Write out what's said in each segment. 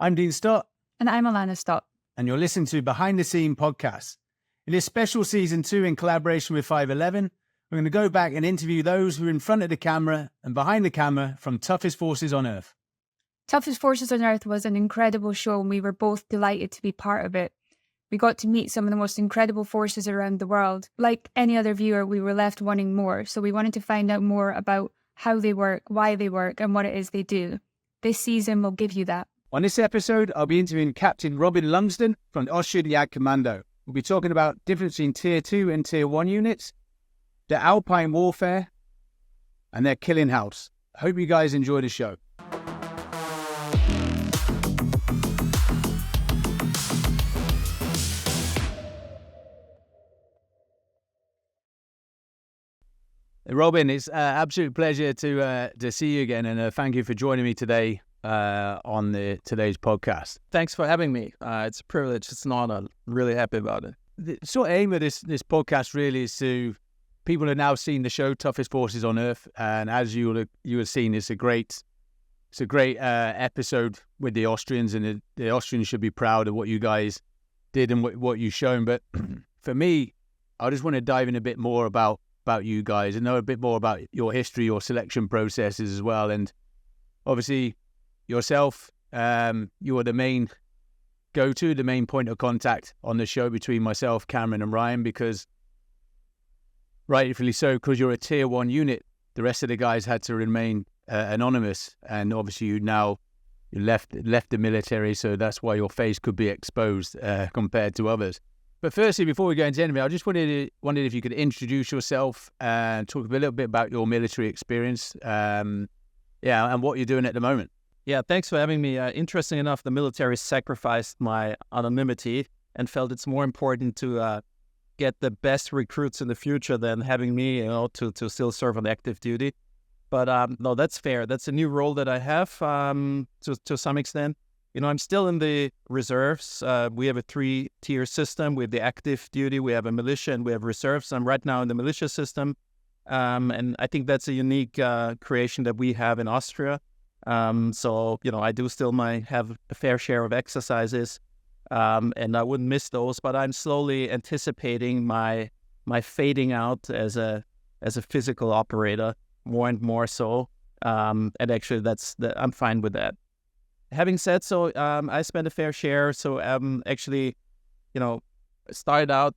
I'm Dean Stott. And I'm Alana Stott. And you're listening to Behind the Scene podcast. In this special season 2 in collaboration with 511, we're going to go back and interview those who are in front of the camera and behind the camera from Toughest Forces on Earth. Toughest Forces on Earth was an incredible show and we were both delighted to be part of it. We got to meet some of the most incredible forces around the world. Like any other viewer, we were left wanting more, so we wanted to find out more about how they work, why they work, and what it is they do. This season will give you that. On this episode, I'll be interviewing Captain Robin Lumsden from the Austrian Jagdkommando. We'll be talking about difference between Tier 2 and Tier 1 units, the Alpine warfare, and their killing house. I hope you guys enjoy the show. Robin, it's an absolute pleasure to see you again, and thank you for joining me today on today's podcast. Thanks for having me. It's a privilege. It's an honor. Really happy about it. The sort of aim of this podcast really is to people have now seen the show Toughest Forces on Earth, and as you have seen, it's a great episode with the Austrians, and the Austrians should be proud of what you guys did and what you've shown. But for me, I just want to dive in a bit more about you guys and know a bit more about your history, your selection processes as well, and obviously yourself, you are the main go-to, the main point of contact on the show between myself, Cameron and Ryan, because rightfully so, because you're a Tier 1 unit, the rest of the guys had to remain anonymous, and obviously you left the military, so that's why your face could be exposed compared to others. But firstly, before we go into anything, I just wondered if you could introduce yourself and talk a little bit about your military experience, and what you're doing at the moment. Yeah, thanks for having me. Interesting enough, the military sacrificed my anonymity and felt it's more important to get the best recruits in the future than having me, to still serve on active duty. But no, that's fair. That's a new role that I have to some extent. I'm still in the reserves. We have a 3-tier system. We have the active duty, we have a militia, and we have reserves. I'm right now in the militia system. And I think that's a unique creation that we have in Austria. So, I do still have a fair share of exercises, and I wouldn't miss those, but I'm slowly anticipating my fading out as a physical operator more and more so. And actually I'm fine with that. Having said so, I spent a fair share. So, actually, started out,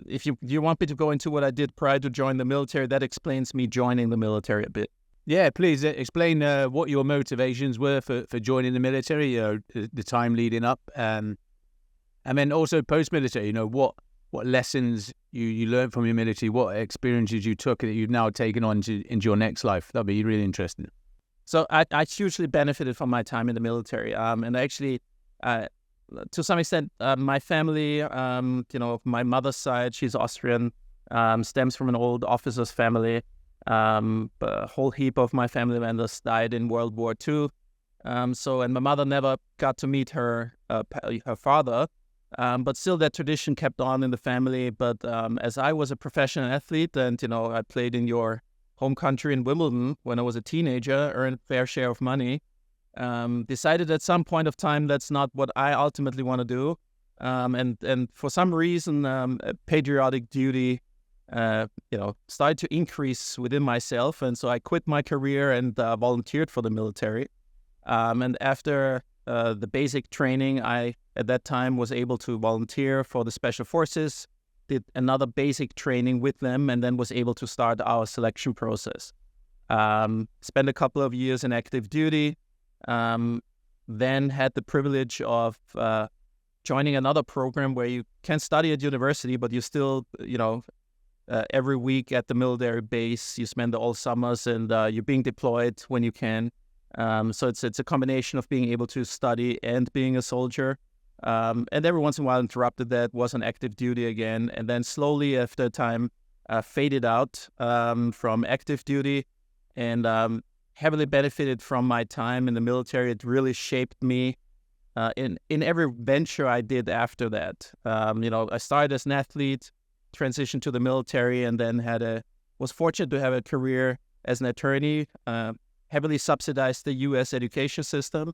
if you want me to go into what I did prior to joining the military, that explains me joining the military a bit. Yeah, please explain what your motivations were for joining the military, the time leading up, and then also post-military, what lessons you learned from your military, what experiences you took that you've now taken on into your next life. That'd be really interesting. So I hugely benefited from my time in the military, and actually, to some extent, my family, my mother's side, she's Austrian, stems from an old officer's family. A whole heap of my family members died in World War II. And my mother never got to meet her father, but still that tradition kept on in the family. But as I was a professional athlete and, I played in your home country in Wimbledon when I was a teenager, earned a fair share of money, decided at some point of time that's not what I ultimately want to do. And for some reason, patriotic duty started to increase within myself. And so I quit my career and volunteered for the military. And after the basic training, I, at that time, was able to volunteer for the Special Forces, did another basic training with them, and then was able to start our selection process. Spent a couple of years in active duty, then had the privilege of joining another program where you can study at university, but you still, every week at the military base, you spend all summers, and you're being deployed when you can. So it's a combination of being able to study and being a soldier. And every once in a while interrupted that, was on active duty again, and then slowly after time faded out from active duty, and heavily benefited from my time in the military. It really shaped me in every venture I did after that. I started as an athlete, transitioned to the military, and then was fortunate to have a career as an attorney, heavily subsidized the U.S. education system,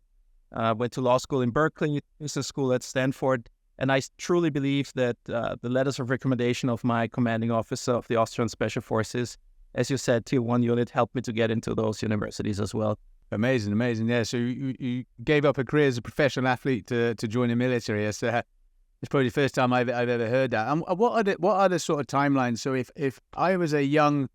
went to law school in Berkeley, business school at Stanford. And I truly believe that the letters of recommendation of my commanding officer of the Austrian Special Forces, as you said, Tier 1 unit, helped me to get into those universities as well. Amazing, amazing. Yeah, so you gave up a career as a professional athlete to join the military. It's probably the first time I've ever heard that. And what are the sort of timelines? So if I was a young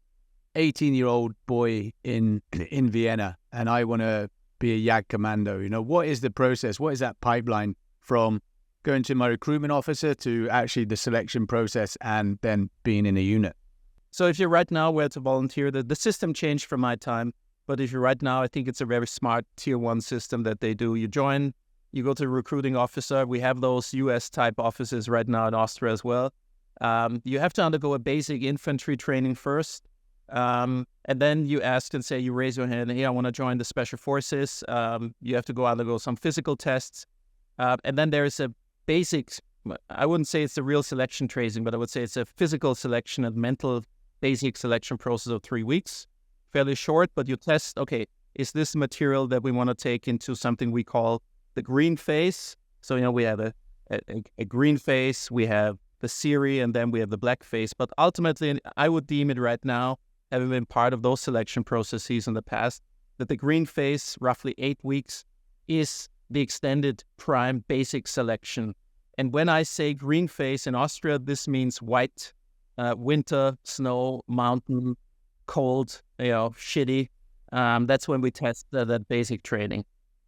18-year-old boy in Vienna and I want to be a Jagdkommando, what is the process? What is that pipeline from going to my recruitment officer to actually the selection process and then being in a unit? So if you're right now where to volunteer, the system changed from my time. But if you're right now, I think it's a very smart Tier 1 system that they do. You join, you go to the recruiting officer. We have those US-type offices right now in Austria as well. You have to undergo a basic infantry training first. And then you ask and say, you raise your hand, hey, I want to join the Special Forces. You have to go undergo some physical tests. And then there is a basic, I wouldn't say it's a real selection tracing, but I would say it's a physical selection and mental basic selection process of 3 weeks. Fairly short, but you test, okay, is this material that we want to take into something we call the green phase? So, we have a green phase, we have the Siri, and then we have the black phase. But ultimately, I would deem it right now, having been part of those selection processes in the past, that the green phase, roughly 8 weeks, is the extended prime basic selection. And when I say green phase in Austria, this means white, winter, snow, mountain, cold, shitty. That's when we test that basic training.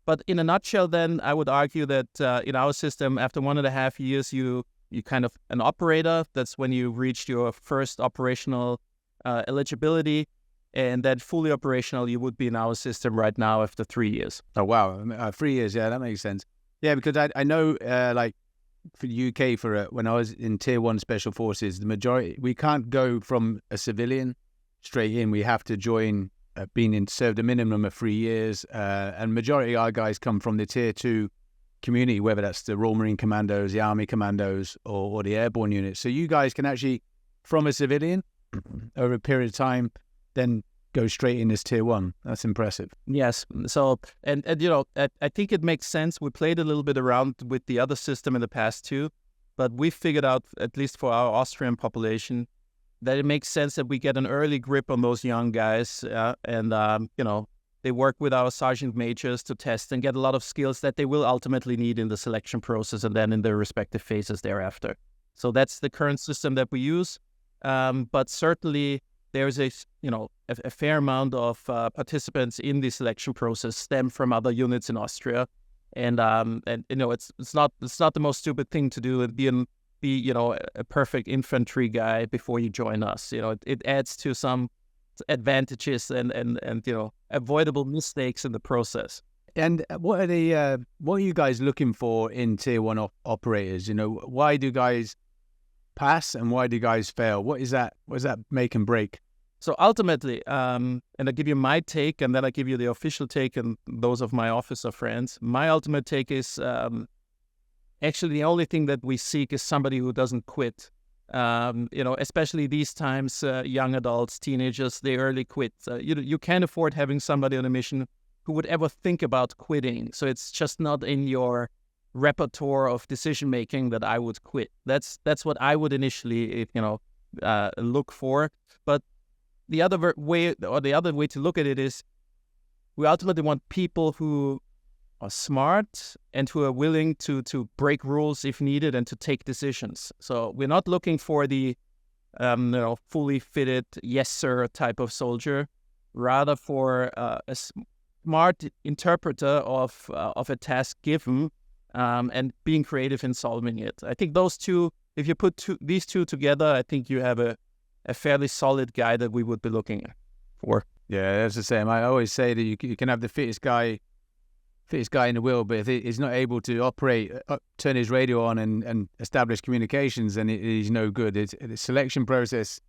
But in a nutshell, then, I would argue that in our system, after 1.5 years, you kind of an operator. That's when you reached your first operational eligibility. And then fully operational, you would be in our system right now after 3 years. Oh, wow. 3 years. Yeah, that makes sense. Yeah, because I know, like, for the UK, when I was in Tier 1 Special Forces, the majority, we can't go from a civilian straight in. We have to join, served a minimum of 3 years. And majority of our guys come from the Tier 2 community, whether that's the Royal Marine Commandos, the Army Commandos, or the airborne units. So you guys can actually, from a civilian, over a period of time, then go straight in as Tier 1. That's impressive. Yes. So, and I think it makes sense. We played a little bit around with the other system in the past too, but we figured out, at least for our Austrian population, that it makes sense that we get an early grip on those young guys, and they work with our sergeant majors to test and get a lot of skills that they will ultimately need in the selection process and then in their respective phases thereafter. So that's the current system that we use. But certainly there's a fair amount of participants in the selection process stem from other units in Austria, and it's not the most stupid thing to do and be a perfect infantry guy before you join us. It adds to some advantages and avoidable mistakes in the process. And what are you guys looking for in Tier 1 operators? Why do guys pass and why do guys fail? What is that make and break? So ultimately, and I give you my take, and then I give you the official take and those of my officer friends. My ultimate take is actually the only thing that we seek is somebody who doesn't quit. Especially these times, young adults, teenagers, they early quit. You can't afford having somebody on a mission who would ever think about quitting. So it's just not in your repertoire of decision making that I would quit. That's what I would initially look for. But the other way to look at it is we ultimately want people who are smart and who are willing to break rules if needed and to take decisions. So we're not looking for the fully fitted yes sir type of soldier, rather for a smart interpreter of a task given and being creative in solving it. I think those two, if you put these two together, I think you have a fairly solid guy that we would be looking for. Yeah, that's the same. I always say that you can have the fittest guy in the world, but if he's not able to operate, turn his radio on and establish communications, then he's no good. It's the selection process.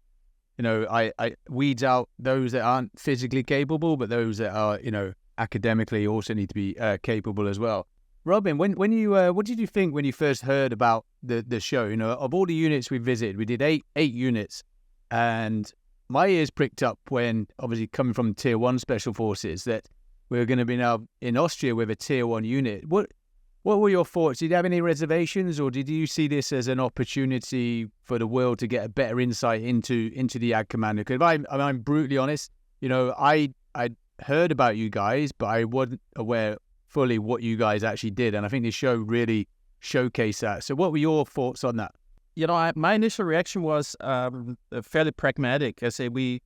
I weeds out those that aren't physically capable, but those that are, academically also need to be capable as well. Robin, when you what did you think when you first heard about the show? Of all the units we visited, we did eight units, and my ears pricked up when, obviously coming from Tier 1 Special Forces, that we're going to be now in Austria with a Tier 1 unit. What were your thoughts? Did you have any reservations, or did you see this as an opportunity for the world to get a better insight into the Jagdkommando? Because I'm brutally honest, I heard about you guys, but I wasn't aware fully what you guys actually did, and I think this show really showcased that. So what were your thoughts on that? My initial reaction was fairly pragmatic. I say we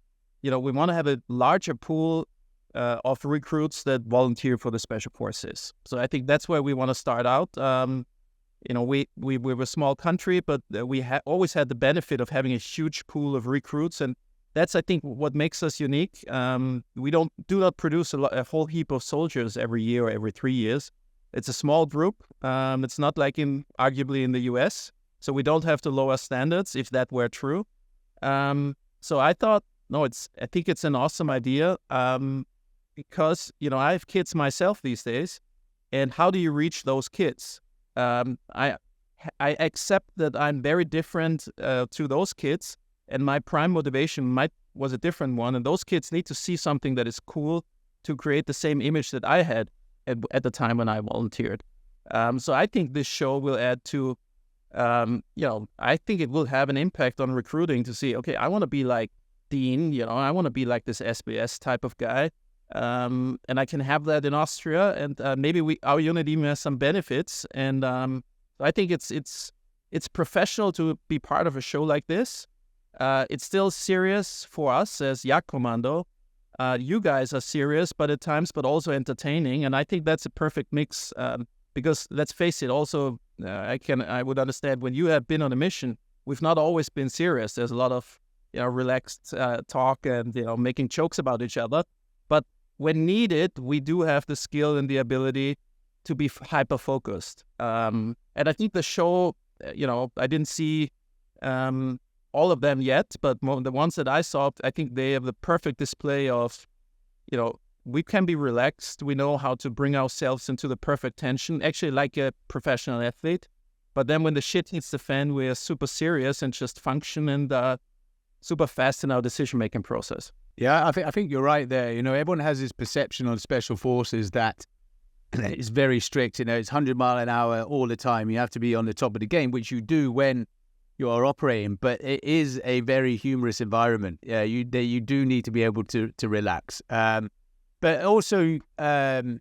want to have a larger pool of recruits that volunteer for the Special Forces. So I think that's where we want to start out. We're a small country, but we always had the benefit of having a huge pool of recruits, and that's, I think, what makes us unique. We do not produce a whole heap of soldiers every year or every 3 years. It's a small group. It's not like arguably in the US, so we don't have to lower standards if that were true. So I thought, I think it's an awesome idea. Because, I have kids myself these days, and how do you reach those kids? I accept that I'm very different to those kids, and my prime motivation was a different one, and those kids need to see something that is cool to create the same image that I had at the time when I volunteered. So I think this show will add to, I think it will have an impact on recruiting to see, okay, I want to be like Dean, I want to be like this SBS type of guy. And I can have that in Austria, and maybe our unit even has some benefits. And I think it's professional to be part of a show like this. It's still serious for us as Jagdkommando. You guys are serious, but at times, but also entertaining. And I think that's a perfect mix. Because let's face it, also I would understand when you have been on a mission, we've not always been serious. There's a lot of relaxed talk and making jokes about each other. But when needed, we do have the skill and the ability to be hyper-focused. And I think the show, I didn't see all of them yet, but the ones that I saw, I think they have the perfect display of, we can be relaxed. We know how to bring ourselves into the perfect tension, actually like a professional athlete. But then when the shit hits the fan, we are super serious and just function and super fast in our decision-making process. Yeah, I think you're right there. Everyone has this perception on Special Forces that it's very strict. It's 100 mile an hour all the time. You have to be on the top of the game, which you do when you are operating. But it is a very humorous environment. Yeah, you do need to be able to relax. But also, and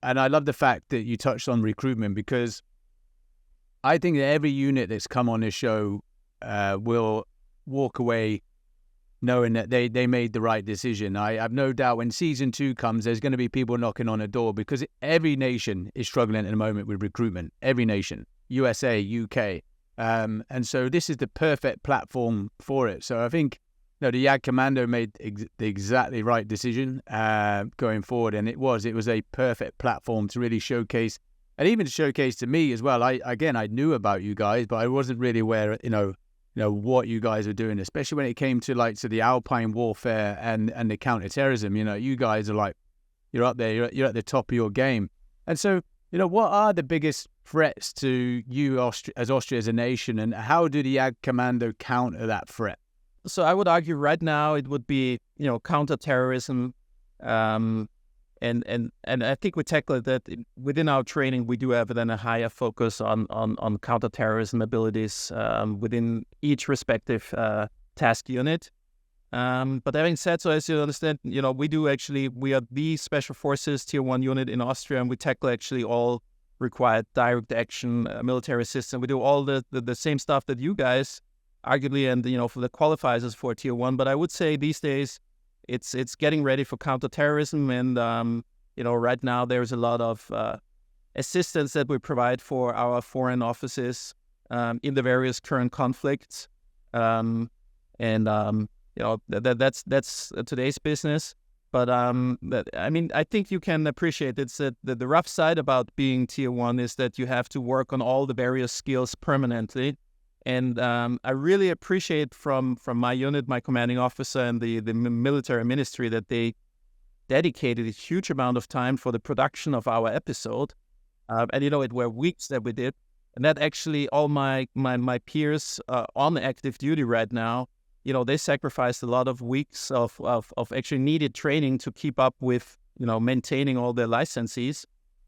I love the fact that you touched on recruitment, because I think that every unit that's come on this show will walk away knowing that they made the right decision. I have no doubt when season 2 comes, there's going to be people knocking on a door, because every nation is struggling at the moment with recruitment. Every nation, USA, UK. And so this is the perfect platform for it. So I think the Jagdkommando made the exactly right decision going forward. And it was a perfect platform to really showcase, and even to showcase to me as well. I knew about you guys, but I wasn't really aware, what you guys are doing, especially when it came to the Alpine warfare and the counterterrorism. You guys are you're up there, you're at the top of your game. And so, what are the biggest threats to you as Austria as a nation, and how do the Jagdkommando counter that threat? So I would argue right now it would be, counterterrorism, and I think we tackle that within our training. We do have then a higher focus on counterterrorism abilities within each respective task unit. But having said so, as you understand, we are the Special Forces Tier 1 unit in Austria, and we tackle actually all required direct action, military assistance. We do all the same stuff that you guys arguably, and for the qualifiers for Tier 1. But I would say these days it's getting ready for counterterrorism, and right now there's a lot of assistance that we provide for our foreign offices in the various current conflicts, and that's today's business. But I think you can appreciate it's that the rough side about being Tier 1 is that you have to work on all the various skills permanently. And I really appreciate from my unit, my commanding officer, and the military ministry that they dedicated a huge amount of time for the production of our episode. And it were weeks that we did. And that actually all my peers on active duty right now, they sacrificed a lot of weeks of actually needed training to keep up with maintaining all their licensees.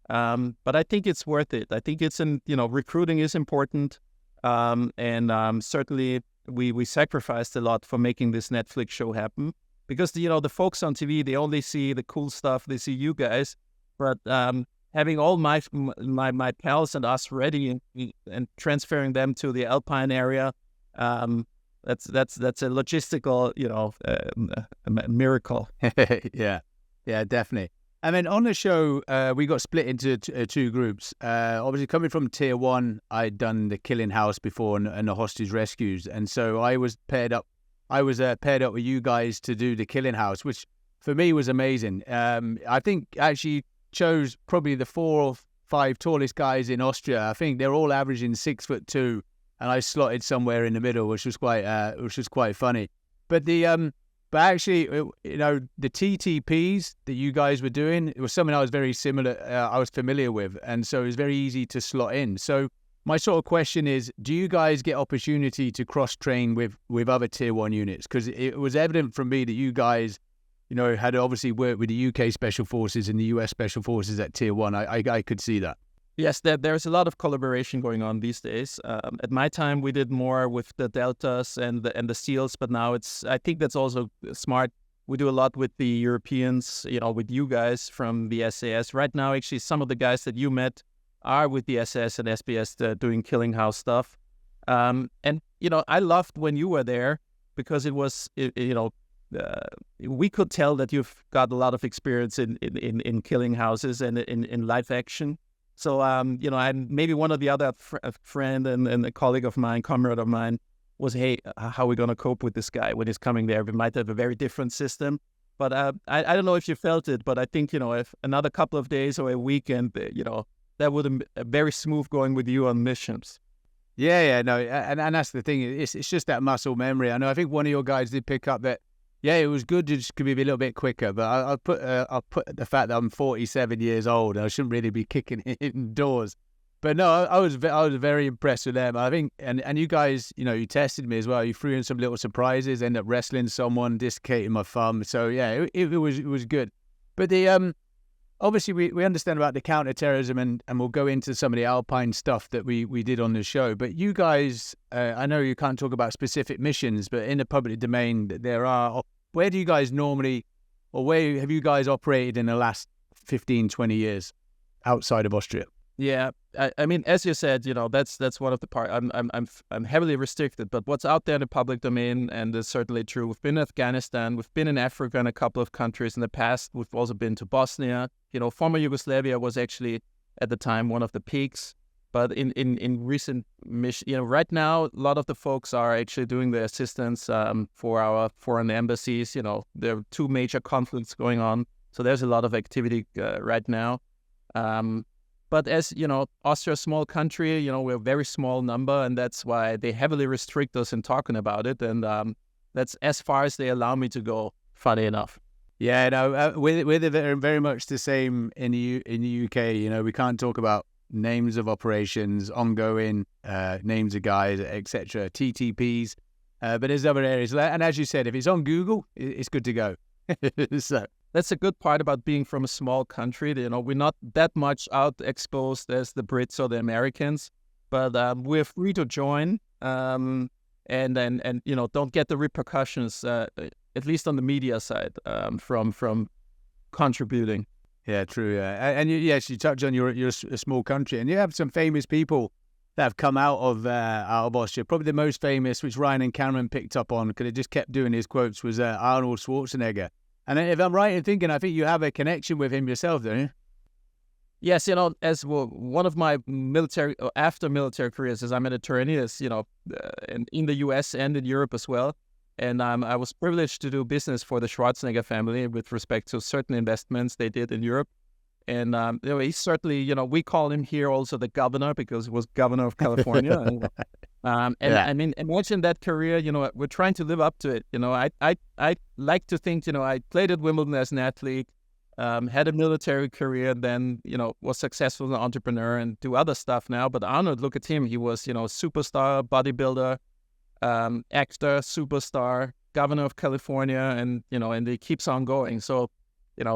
But I think it's worth it. I think recruiting is important. And certainly we sacrificed a lot for making this Netflix show happen, because the folks on TV, they only see the cool stuff. They see you guys, but having all my pals and us ready and transferring them to the Alpine area, that's a logistical miracle. Yeah, definitely. And then on the show, we got split into two groups. Obviously, coming from Tier 1, I'd done the Killing House before and the hostage rescues. And so I was paired up with you guys to do the Killing House, which for me was amazing. I think actually chose probably the 4 or 5 tallest guys in Austria. I think they're all averaging 6'2", and I slotted somewhere in the middle, which was quite funny. But actually, the TTPs that you guys were doing, it was something I was I was familiar with. And so it was very easy to slot in. So my sort of question is, do you guys get opportunity to cross-train with other Tier 1 units? Because it was evident from me that you guys, had obviously worked with the UK Special Forces and the US Special Forces at Tier 1. I could see that. Yes, there's a lot of collaboration going on these days. At my time, we did more with the Deltas and the SEALs, but now I think that's also smart. We do a lot with the Europeans, with you guys from the SAS. Right now, actually, some of the guys that you met are with the SAS and SBS doing Killing House stuff. And I loved when you were there, because it was, we could tell that you've got a lot of experience in killing houses and in live action. So, maybe one of the other friend and a comrade of mine was, hey, how are we going to cope with this guy when he's coming there? We might have a very different system. But I don't know if you felt it, but I think, if another couple of days or a weekend, that would have been very smooth going with you on missions. Yeah, no, and that's the thing. It's just that muscle memory. I know. I think one of your guys did pick up that. Yeah, it was good to just be a little bit quicker, but I'll put the fact that I'm 47 years old and I shouldn't really be kicking indoors. But no, I was very impressed with them. I think, and you guys, you tested me as well. You threw in some little surprises, ended up wrestling someone, dislocating my thumb. So yeah, it was good. But obviously we understand about the counterterrorism and we'll go into some of the Alpine stuff that we did on the show. But you guys, I know you can't talk about specific missions, but in the public domain, where do you guys normally, or where have you guys operated in the last 15, 20 years outside of Austria? Yeah, I mean, as you said, that's one of the part. I'm heavily restricted, but what's out there in the public domain, and it's certainly true. We've been in Afghanistan, we've been in Africa and a couple of countries in the past. We've also been to Bosnia. Former Yugoslavia was actually at the time one of the peaks. But in recent mission, right now a lot of the folks are actually doing the assistance for our foreign embassies. There are 2 major conflicts going on, so there's a lot of activity right now. But as Austria, a small country, we're a very small number, and that's why they heavily restrict us in talking about it. And that's as far as they allow me to go, funny enough. Yeah, no, we're very much the same in the UK. We can't talk about names of operations, ongoing names of guys, etc., TTPs. But there's other areas. And as you said, if it's on Google, it's good to go. So that's a good part about being from a small country. We're not that much out exposed as the Brits or the Americans, but we're free to join and don't get the repercussions, at least on the media side, from contributing. Yeah, true. Yeah. And you touch on you're a small country, and you have some famous people that have come out of Austria. Probably the most famous, which Ryan and Cameron picked up on because it just kept doing his quotes, was Arnold Schwarzenegger. And if I'm right in thinking, I think you have a connection with him yourself, don't you? Yes, as one of my after military careers as I'm an attorney, in the US and in Europe as well. And I was privileged to do business for the Schwarzenegger family with respect to certain investments they did in Europe. And he's certainly, we call him here also the governor because he was governor of California. I mean, imagine that career. We're trying to live up to it. I like to think, I played at Wimbledon as an athlete, had a military career, then was successful as an entrepreneur and do other stuff now. But Arnold, look at him. He was superstar, bodybuilder, actor, superstar, governor of California, and and it keeps on going. So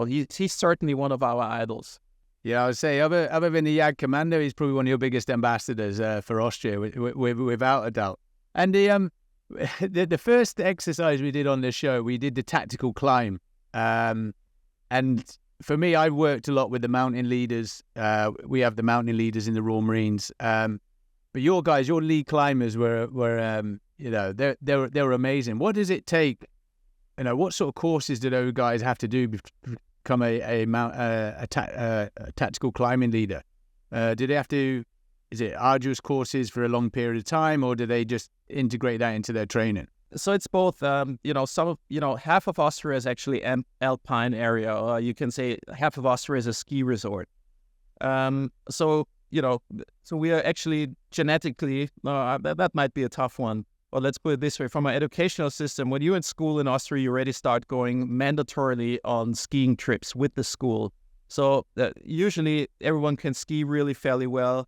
he's certainly one of our idols. Yeah, I would say other than the Jagdkommando, he's probably one of your biggest ambassadors for Austria, without a doubt. And the first exercise we did on this show, we did the tactical climb. And for me, I've worked a lot with the mountain leaders. We have the mountain leaders in the Royal Marines. But your guys, your lead climbers were they were amazing. What does it take? What sort of courses do those guys have to do to become a tactical climbing leader? Do they have to? Is it arduous courses for a long period of time, or do they just integrate that into their training? So it's both. Half of Austria is actually an alpine area, or you can say half of Austria is a ski resort. So we are actually genetically, that might be a tough one. But let's put it this way: from an educational system, when you're in school in Austria, you already start going mandatorily on skiing trips with the school. So usually everyone can ski really fairly well,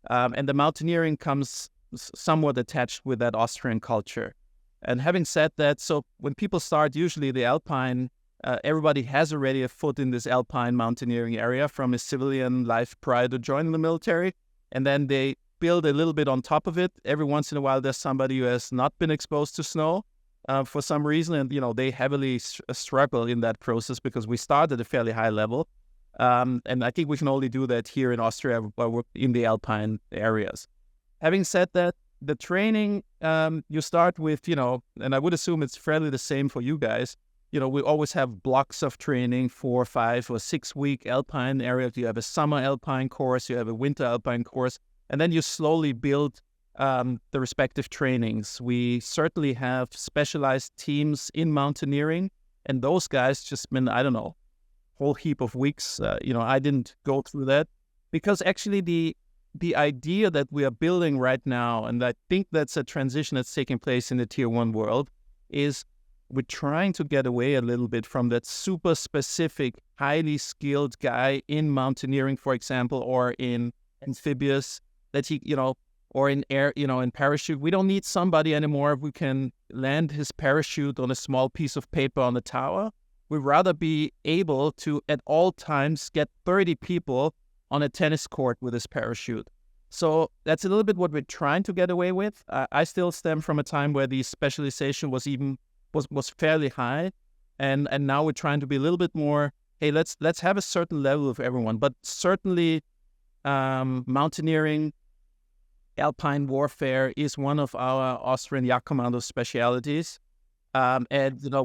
and the mountaineering comes somewhat attached with that Austrian culture. And having said that, so when people start, usually the alpine, everybody has already a foot in this alpine mountaineering area from his civilian life prior to joining the military, and then they build a little bit on top of it. Every once in a while, there's somebody who has not been exposed to snow for some reason, and they heavily struggle in that process because we start at a fairly high level, and I think we can only do that here in Austria in the alpine areas. Having said that, the training, you start with, and I would assume it's fairly the same for you guys. We always have blocks of training, 4, 5, or 6 week alpine area. You have a summer alpine course, you have a winter alpine course, and then you slowly build the respective trainings. We certainly have specialized teams in mountaineering, and those guys just spend, whole heap of weeks. I didn't go through that because actually the idea that we are building right now, and I think that's a transition that's taking place in the Tier 1 world, is we're trying to get away a little bit from that super specific, highly skilled guy in mountaineering, for example, or in amphibious, or in air, in parachute. We don't need somebody anymore who can land his parachute on a small piece of paper on the tower. We'd rather be able to, at all times, get 30 people on a tennis court with his parachute. So that's a little bit what we're trying to get away with. I still stem from a time where the specialization was fairly high, and now we're trying to be a little bit more, hey, let's have a certain level of everyone. But certainly mountaineering, alpine warfare is one of our Austrian Jagdkommando specialities. And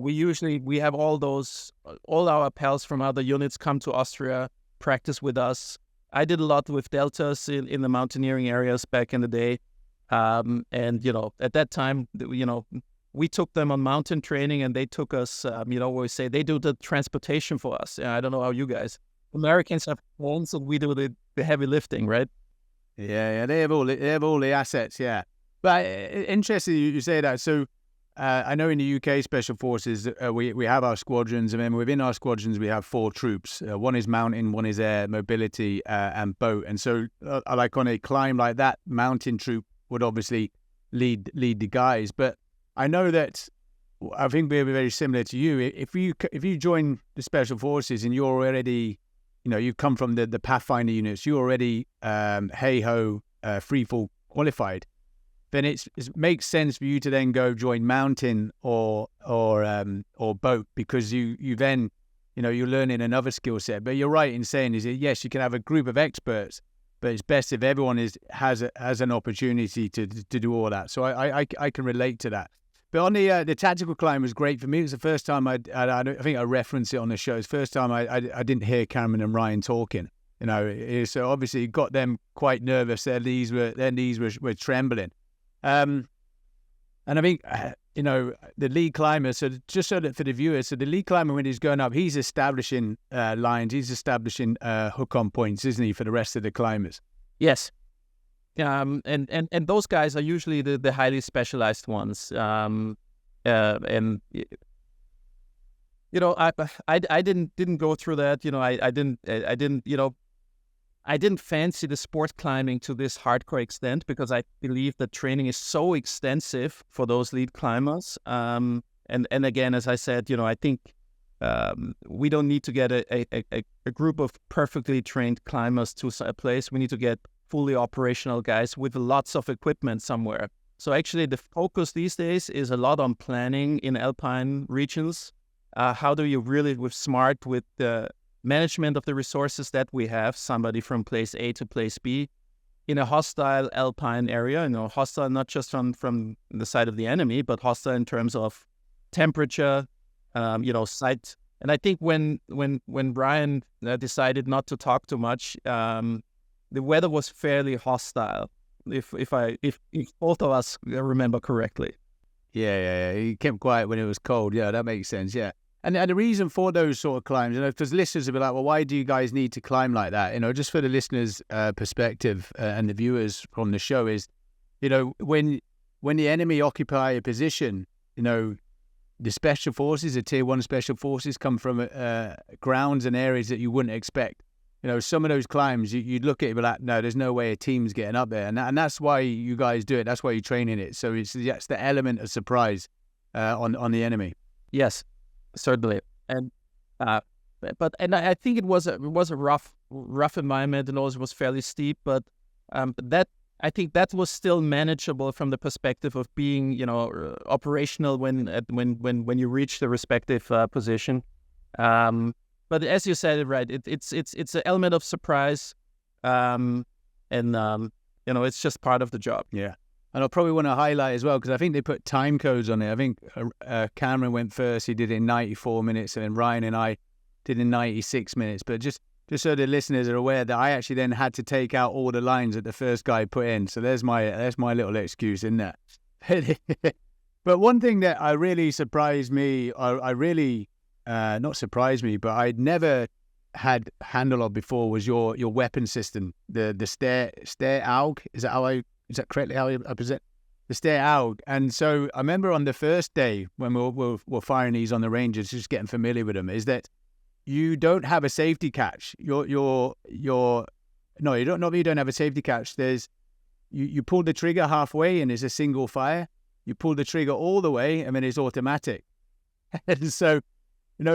we have all our pals from other units come to Austria, practice with us. I did a lot with deltas in the mountaineering areas back in the day. And at that time, we took them on mountain training, and they took us, where we say they do the transportation for us. I don't know how you guys, Americans have planes, and we do the heavy lifting, right? Yeah, they have all the assets, yeah. But interesting you say that. So I know in the UK Special Forces, we have our squadrons, and then within our squadrons we have 4 troops. One is mountain, one is air, mobility, and boat. And so, like on a climb like that, mountain troop would obviously lead the guys. But I know that I think we're very similar to you. If you join the Special Forces and you're already, you've come from the Pathfinder units, you're already hey-ho, free-fall qualified, then it makes sense for you to then go join mountain or boat, because you then, you're learning another skill set. But you're right in saying is that, yes, you can have a group of experts, but it's best if everyone has an opportunity to do all that. So I can relate to that. But on the tactical climb was great for me. It was the first time I think I referenced it on the show. It's the first time I didn't hear Cameron and Ryan talking. So obviously it got them quite nervous. Their knees were trembling. And I think the lead climber. So just so that for the viewers, so the lead climber, when he's going up, he's establishing lines. He's establishing hook-on points, isn't he, for the rest of the climbers? Yes. And those guys are usually the highly specialized ones. I didn't go through that. I didn't fancy the sport climbing to this hardcore extent, because I believe the training is so extensive for those lead climbers. And again, as I said, I think we don't need to get a group of perfectly trained climbers to a place. We need to get fully operational guys with lots of equipment somewhere. So actually the focus these days is a lot on planning in alpine regions. How do you really, with the management of the resources that we have, somebody from place A to place B, in a hostile alpine area, hostile not just from the side of the enemy, but hostile in terms of temperature, site. And I think when Brian decided not to talk too much, the weather was fairly hostile, if both of us remember correctly. Yeah. He kept quiet when it was cold. Yeah, that makes sense. Yeah. And the reason for those sort of climbs, because listeners will be like, well, why do you guys need to climb like that? Just for the listeners' perspective and the viewers from the show is, when the enemy occupy a position, the special forces, the tier 1 special forces come from grounds and areas that you wouldn't expect. Some of those climbs, you'd look at it and be like, no, there's no way a team's getting up there. And that's why you guys do it. That's why you're training it. So that's the element of surprise on the enemy. Yes, certainly. And I think it was a rough environment, and also was fairly steep. But I think that was still manageable from the perspective of being, operational when you reach the respective position. But as you said it right, it's an element of surprise, and it's just part of the job. Yeah. And I'll probably want to highlight as well, because I think they put time codes on it. I think Cameron went first. He did it in 94 minutes, and then Ryan and I did it in 96 minutes. But just so the listeners are aware that I actually then had to take out all the lines that the first guy put in. So there's my little excuse in that. But one thing that really surprised me, not surprised me, but I'd never had handle of before, was your weapon system, the stair AUG. Is that correctly how I present the stair AUG? And so I remember on the first day when we're firing these on the ranges, just getting familiar with them, is that you don't have a safety catch. No, you don't. Not that you don't have a safety catch. You pull the trigger halfway and it's a single fire. You pull the trigger all the way and then it's automatic. And so,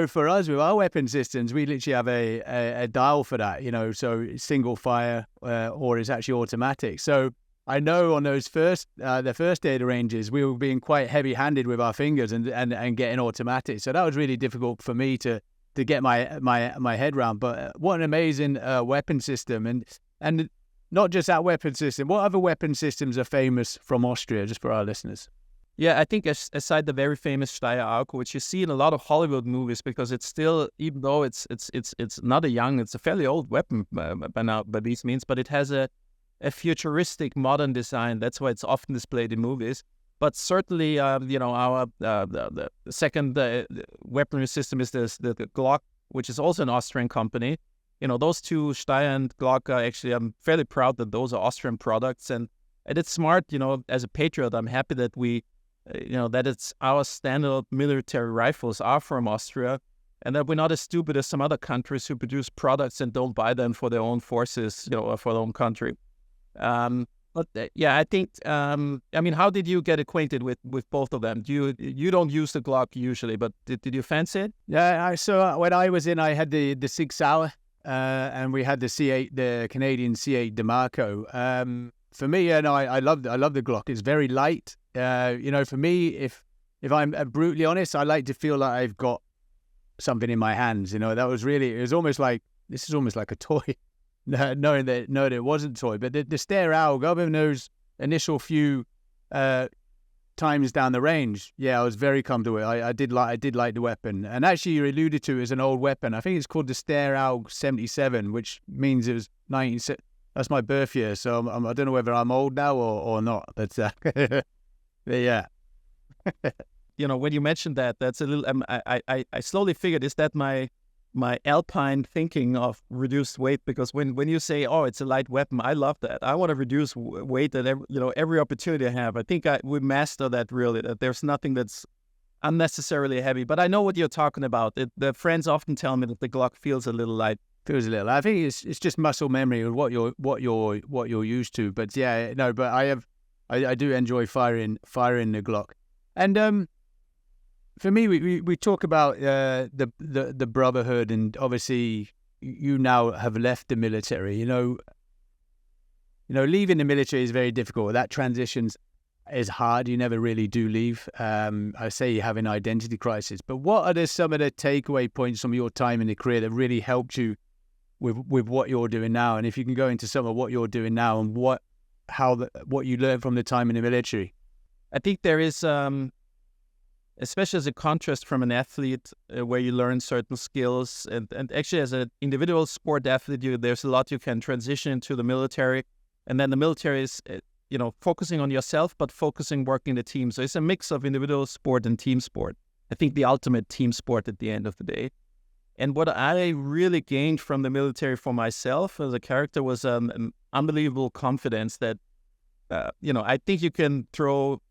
for us with our weapon systems, we literally have a dial for that. So it's single fire or it's actually automatic. So I know on those the first day of the ranges, we were being quite heavy-handed with our fingers and getting automatic. So that was really difficult for me to get my head around. But what an amazing weapon system. And not just that weapon system. What other weapon systems are famous from Austria, just for our listeners? Yeah, I think aside the very famous Steyr AUG, which you see in a lot of Hollywood movies, because it's still, even though it's not it's a fairly old weapon by these means, but it has a futuristic modern design. That's why it's often displayed in movies. But certainly, our the second weaponry system is the Glock, which is also an Austrian company. Those two, Steyr and Glock, I'm fairly proud that those are Austrian products, and it's smart. As a patriot, I'm happy that that it's our standard military rifles are from Austria, and that we're not as stupid as some other countries who produce products and don't buy them for their own forces, or for their own country. But I think, how did you get acquainted with both of them? You don't use the Glock usually, but did you fancy it? Yeah, so when I was in, I had the 6 Sauer, and we had the C8, the Canadian C8 DeMarco. For me, I love the Glock. It's very light. For me, if I'm brutally honest, I like to feel like I've got something in my hands. It was almost like, this is almost like a toy. Knowing that it wasn't a toy. But the Steyr AUG, other than those initial few times down the range, I was very comfortable. I did like the weapon. And actually, you alluded to it as an old weapon. I think it's called the Steyr AUG 77, which means it was 19. That's my birth year, so I don't know whether I'm old now or not. But yeah. When you mentioned that, that's a little. I slowly figured, is that my alpine thinking of reduced weight? Because when you say, oh, it's a light weapon, I love that. I want to reduce weight at every opportunity I have. I think we master that really. That there's nothing that's unnecessarily heavy. But I know what you're talking about. The friends often tell me that the Glock feels a little light. I think it's just muscle memory of what you're used to. But but I do enjoy firing the Glock. And for me, we talk about the brotherhood, and obviously you now have left the military. Leaving the military is very difficult. That transition is hard. You never really do leave. I say you have an identity crisis. But what are some of the takeaway points from your time in the career that really helped you with what you're doing now? And if you can go into some of what you're doing now and what you learned from the time in the military. I think there is, especially as a contrast from an athlete, where you learn certain skills, and actually as an individual sport athlete, there's a lot you can transition into the military. And then the military is, focusing on yourself, but working the team. So it's a mix of individual sport and team sport. I think the ultimate team sport at the end of the day. And what I really gained from the military for myself as a character was an unbelievable confidence that, I think you can throw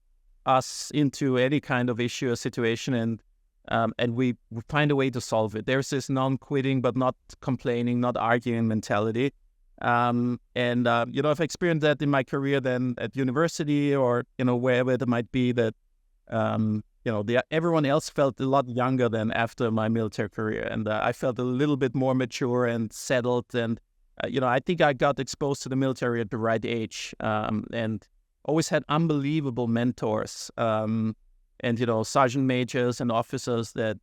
us into any kind of issue or situation, and we find a way to solve it. There's this non-quitting but not complaining, not arguing mentality. I've experienced that in my career then at university or, wherever it might be that, everyone else felt a lot younger than after my military career. And I felt a little bit more mature and settled. And, I think I got exposed to the military at the right age, and always had unbelievable mentors, sergeant majors and officers that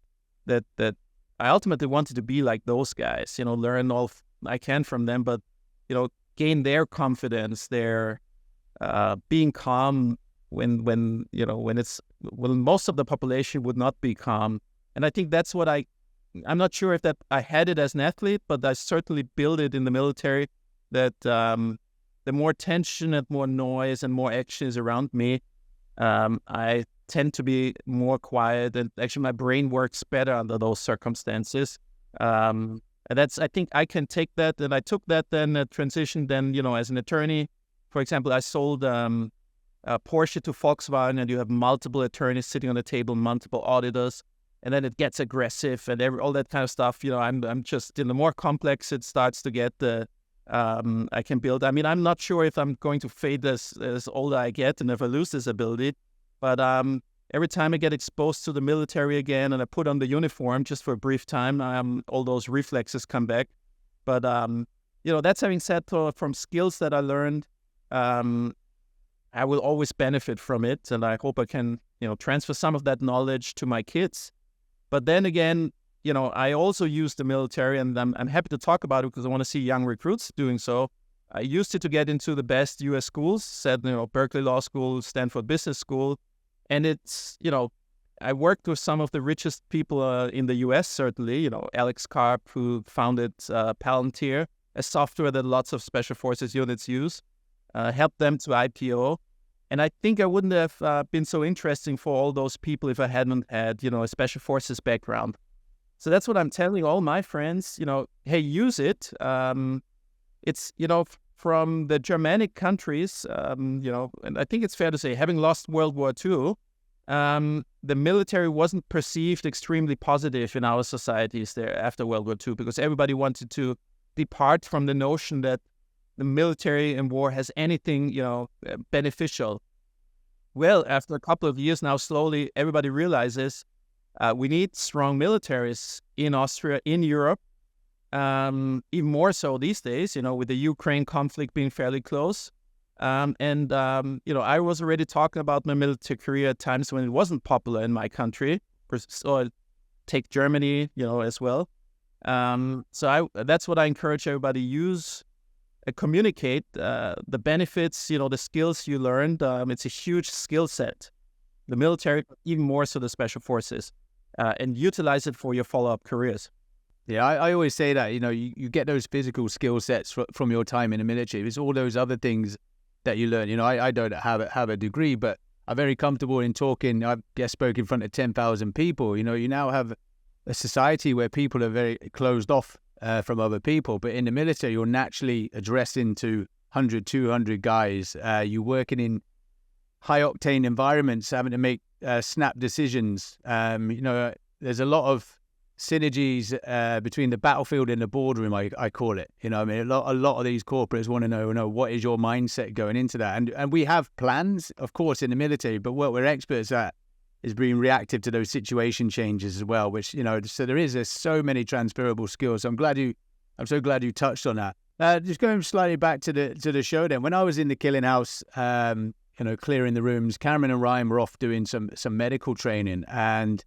I ultimately wanted to be like those guys, learn all I can from them, but gain their confidence, their being calm when most of the population would not be calm. And I think that's what I'm not sure if that I had it as an athlete, but I certainly built it in the military, that the more tension and more noise and more action is around me, I tend to be more quiet, and actually my brain works better under those circumstances. And I think I can take that, and I took that then, transition then, as an attorney. For example, I sold Porsche to Volkswagen, and you have multiple attorneys sitting on the table, multiple auditors, and then it gets aggressive and all that kind of stuff. I'm just, in the more complex it starts to get, I can build. I mean, I'm not sure if I'm going to fade as older I get and if I lose this ability, but every time I get exposed to the military again and I put on the uniform just for a brief time, all those reflexes come back. But, that's having said, from skills that I learned, I will always benefit from it. And I hope I can, transfer some of that knowledge to my kids. But then again, I also use the military, and I'm happy to talk about it because I want to see young recruits doing so. I used it to get into the best U.S. schools, Berkeley Law School, Stanford Business School. And it's, I worked with some of the richest people in the U.S., certainly, Alex Karp, who founded Palantir, a software that lots of Special Forces units use, helped them to IPO. And I think I wouldn't have been so interesting for all those people if I hadn't had, a Special Forces background. So that's what I'm telling all my friends, hey, use it. It's, from the Germanic countries, and I think it's fair to say, having lost World War II, the military wasn't perceived extremely positive in our societies there after World War II, because everybody wanted to depart from the notion that the military in war has anything, beneficial. Well, after a couple of years now, slowly everybody realizes we need strong militaries in Austria, in Europe, even more so these days, with the Ukraine conflict being fairly close. I was already talking about my military career at times when it wasn't popular in my country. So take Germany, as well. That's what I encourage everybody use. Communicate the benefits, the skills you learned. It's a huge skill set. The military, even more so the Special Forces, and utilize it for your follow-up careers. Yeah, I always say that, you get those physical skill sets from your time in the military. It's all those other things that you learn. I don't have a degree, but I'm very comfortable in talking. I've spoke in front of 10,000 people. You now have a society where people are very closed off from other people. But in the military, you're naturally addressing to 100, 200 guys. You're working in high-octane environments, having to make snap decisions. There's a lot of synergies between the battlefield and the boardroom, I call it. A lot of these corporates want to know what is your mindset going into that. And we have plans, of course, in the military, but what we're experts at being reactive to those situation changes as well, which, so there's so many transferable skills. So I'm so glad you touched on that. Just going slightly back to the show then. When I was in the killing house, clearing the rooms, Cameron and Ryan were off doing some medical training. And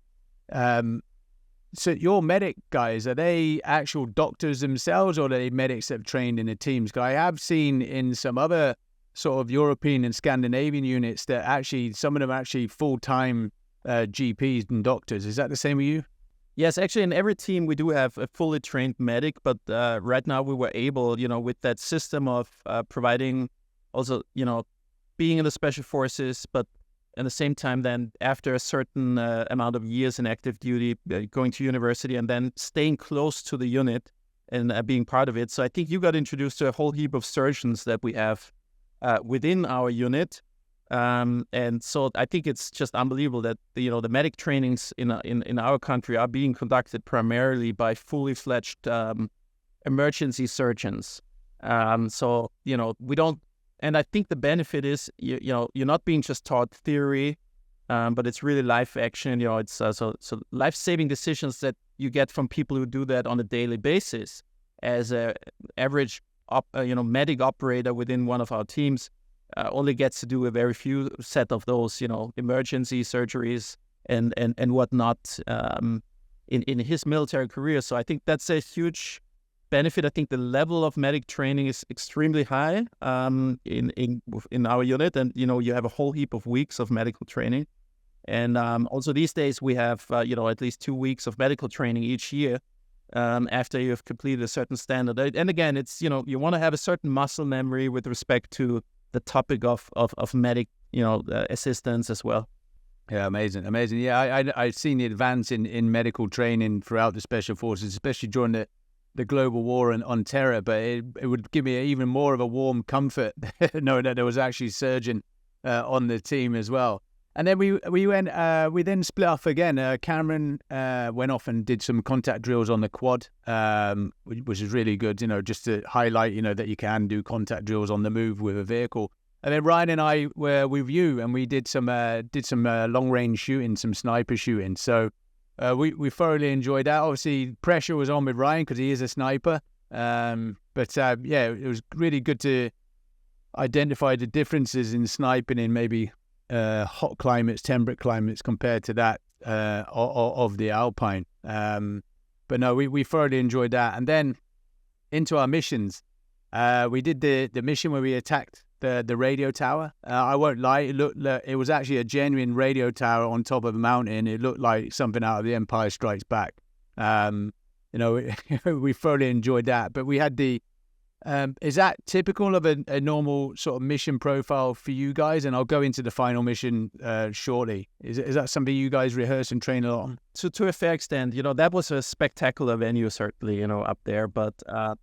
so your medic guys, are they actual doctors themselves, or are they medics that have trained in the teams? Because I have seen in some other sort of European and Scandinavian units that actually, some of them are actually full-time GPs and doctors. Is that the same with you? Yes, actually, in every team we do have a fully trained medic, but right now we were able, with that system of providing also, being in the Special Forces, but at the same time then after a certain amount of years in active duty, going to university and then staying close to the unit and being part of it. So I think you got introduced to a whole heap of surgeons that we have within our unit. And so I think it's just unbelievable that the medic trainings in our country are being conducted primarily by fully fledged emergency surgeons. So we don't, and I think the benefit is you're not being just taught theory, but it's really life action. It's so life-saving decisions that you get from people who do that on a daily basis. As a average medic operator within one of our teams. Only gets to do a very few set of those, emergency surgeries and whatnot in his military career. So I think that's a huge benefit. I think the level of medic training is extremely high in our unit, and you have a whole heap of weeks of medical training, and also these days we have at least 2 weeks of medical training each year. After you've completed a certain standard, and again, it's you want to have a certain muscle memory with respect to the topic of medic, assistance as well. Yeah, amazing. Yeah, I've seen the advance in medical training throughout the Special Forces, especially during the global war on terror. But it would give me even more of a warm comfort knowing that there was actually a surgeon on the team as well. And then we then split off again. Cameron went off and did some contact drills on the quad, which is really good, just to highlight, that you can do contact drills on the move with a vehicle. And then Ryan and I were with you, and we did some long range shooting, some sniper shooting. So we thoroughly enjoyed that. Obviously, pressure was on with Ryan because he is a sniper. But it was really good to identify the differences in sniping in maybe hot climates, temperate climates compared to that of the Alpine. But no, we thoroughly enjoyed that. And then into our missions, we did the mission where we attacked the radio tower. I won't lie, it was actually a genuine radio tower on top of a mountain. It looked like something out of The Empire Strikes Back. We thoroughly enjoyed that. But we had is that typical of a normal sort of mission profile for you guys? And I'll go into the final mission shortly. Is that something you guys rehearse and train a lot on? So to a fair extent, that was a spectacular venue, certainly, up there. But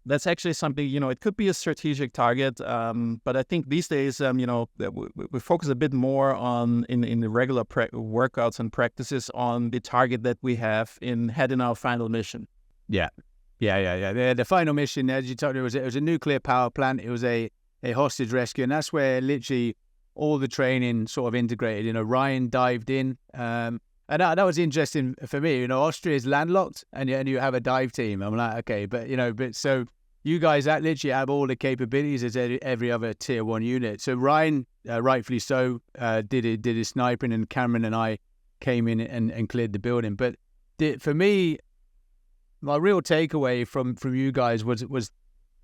that's actually something, it could be a strategic target. But I think these days, we focus a bit more on in the regular workouts and practices on the target that we have had in our final mission. Yeah. The final mission, as you told me, it was a nuclear power plant. It was a hostage rescue, and that's where literally all the training sort of integrated. Ryan dived in, and that was interesting for me. Austria is landlocked, and you have a dive team. I'm like, okay, but so you guys that literally have all the capabilities as every other tier 1 unit. So Ryan, rightfully so, did his sniping, and Cameron and I came in and cleared the building. But for me, my real takeaway from you guys was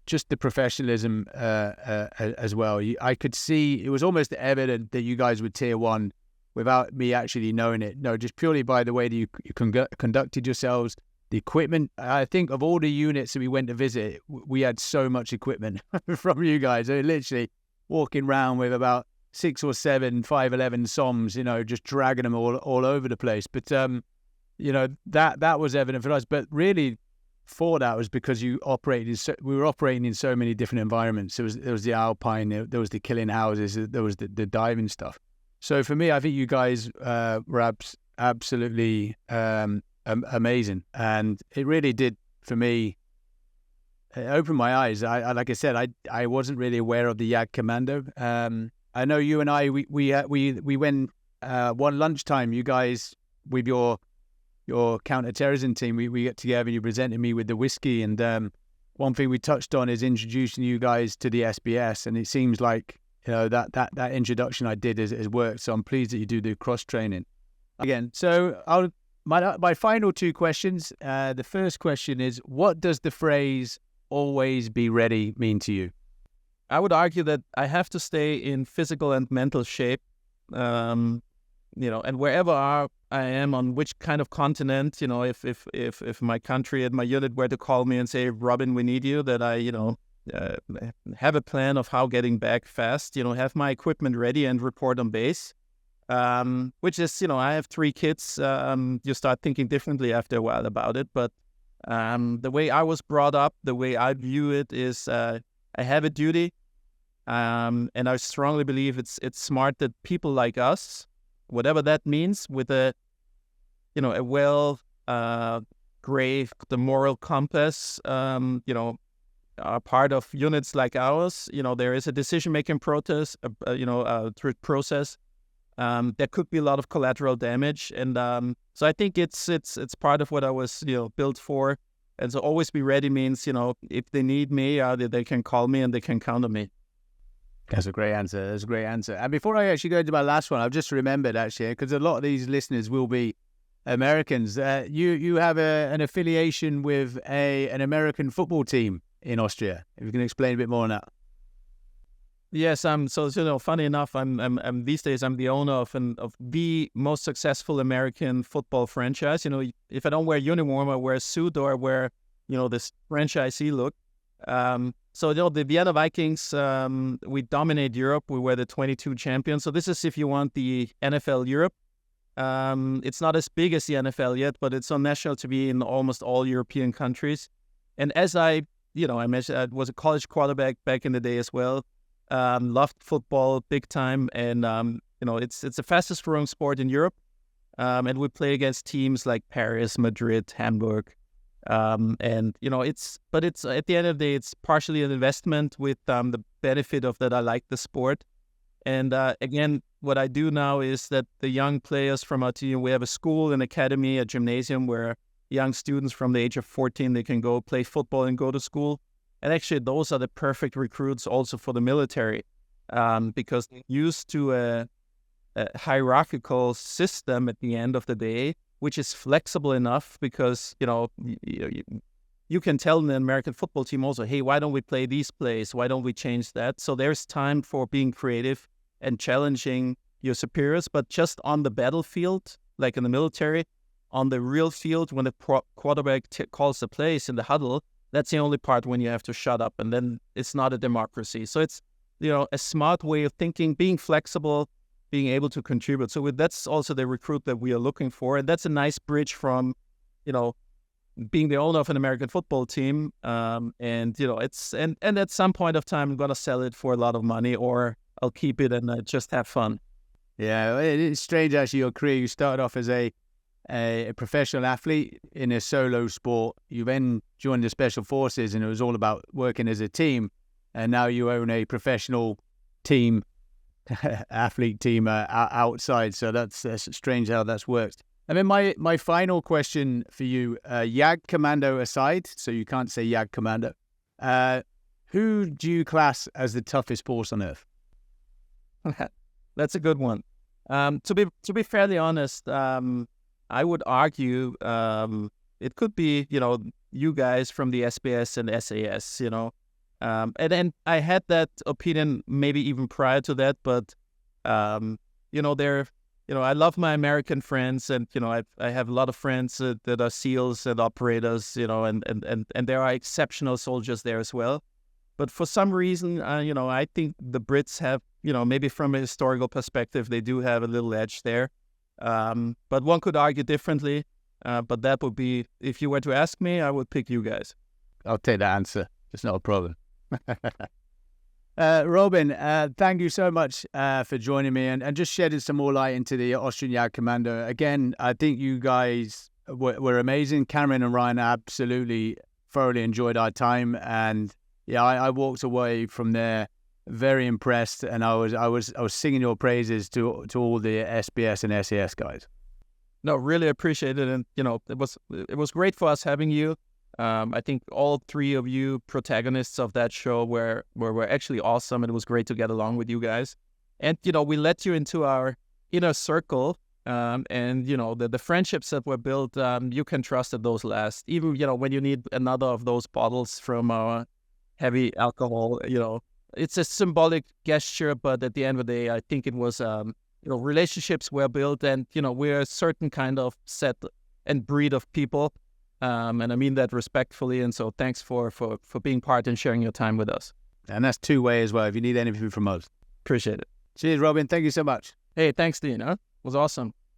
just the professionalism as well. I could see it was almost evident that you guys were tier 1 without me actually knowing it. No, just purely by the way that you conducted yourselves, the equipment. I think of all the units that we went to visit, we had so much equipment from you guys. Literally walking around with about 6 or 7 511 SOMs, just dragging them all over the place. But that was evident for us, but really for that was because we were operating in so many different environments. There was the Alpine, there was the killing houses, there was the diving stuff. So for me, I think you guys were absolutely amazing, and it really did for me. It opened my eyes. Like I said, I wasn't really aware of the Jagdkommando. I know you and I we went one lunchtime, you guys with your counter-terrorism team, we get together and you presented me with the whiskey. And one thing we touched on is introducing you guys to the SBS. And it seems like, that introduction I did has worked. So I'm pleased that you do the cross-training. Again, so my final two questions. The first question is, what does the phrase "always be ready" mean to you? I would argue that I have to stay in physical and mental shape, and wherever I am on which kind of continent, if my country and my unit were to call me and say, Robin, we need you, that I, have a plan of how getting back fast, have my equipment ready and report on base. Which is, I have 3 kids. You start thinking differently after a while about it. But the way I was brought up, the way I view it is I have a duty. And I strongly believe it's smart that people like us, whatever that means, with a well graved the moral compass, are part of units like ours. There is a decision-making process, process. There could be a lot of collateral damage, and so I think it's part of what I was built for. And so always be ready means if they need me, they can call me and they can count on me. That's a great answer. That's a great answer. And before I actually go into my last one, I've just remembered actually, because a lot of these listeners will be Americans. You have an affiliation with an American football team in Austria. If you can explain a bit more on that. Yes, so funny enough, I'm these days I'm the owner of the most successful American football franchise. If I don't wear a uniform, I wear a suit or I wear this franchisee look. So the Vienna Vikings, we dominate Europe. We were the 22 champions. So this is, if you want, the NFL Europe. It's not as big as the NFL yet, but it's on national TV in almost all European countries. And as I mentioned, I was a college quarterback back in the day as well. Loved football big time, and it's the fastest growing sport in Europe, and we play against teams like Paris, Madrid, Hamburg, and it's at the end of the day, it's partially an investment with the benefit of that I like the sport. And again, what I do now is that the young players from our team, we have a school, an academy, a gymnasium where young students from the age of 14, they can go play football and go to school. And actually, those are the perfect recruits also for the military, because they're used to a hierarchical system at the end of the day, which is flexible enough because, you can tell the American football team also, hey, why don't we play these plays? Why don't we change that? So there's time for being creative and challenging your superiors, but just on the battlefield, like in the military, on the real field, when the quarterback calls the plays in the huddle, that's the only part when you have to shut up, and then it's not a democracy. So it's, a smart way of thinking, being flexible, being able to contribute. So that's also the recruit that we are looking for. And that's a nice bridge from, being the owner of an American football team. And at some point of time, I'm going to sell it for a lot of money, or I'll keep it and just have fun. Yeah, it's strange actually, your career. You started off as a professional athlete in a solo sport. You then joined the Special Forces, and it was all about working as a team. And now you own a professional team, athlete team outside. So that's strange how that's worked. And then my final question for you, Jagdkommando aside, so you can't say Jagdkommando, who do you class as the toughest force on earth? That's a good one. To be fairly honest, I would argue it could be, you guys from the SBS and SAS, and then I had that opinion maybe even prior to that, but I love my American friends, and I have a lot of friends that are SEALs and operators, and there are exceptional soldiers there as well. But for some reason, I think the Brits have, maybe from a historical perspective, they do have a little edge there. But one could argue differently. But that would be, if you were to ask me, I would pick you guys. I'll take that answer. It's not a problem. Robin, thank you so much for joining me and just shedding some more light into the Austrian Jagdkommando. Again, I think you guys were amazing. Cameron and Ryan absolutely thoroughly enjoyed our time. And yeah, I walked away from there very impressed, and I was singing your praises to all the SBS and SAS guys. No, really appreciate it, and it was great for us having you. I think all three of you protagonists of that show were actually awesome, and it was great to get along with you guys. And we let you into our inner circle, and the friendships that were built. You can trust that those last, even when you need another of those bottles from our heavy alcohol. It's a symbolic gesture, but at the end of the day, I think it was relationships were built, and we're a certain kind of set and breed of people. And I mean that respectfully. And so thanks for being part and sharing your time with us. And that's two-way as well, if you need anything from us. Appreciate it. Cheers, Robin. Thank you so much. Hey, thanks, Dean. It was awesome.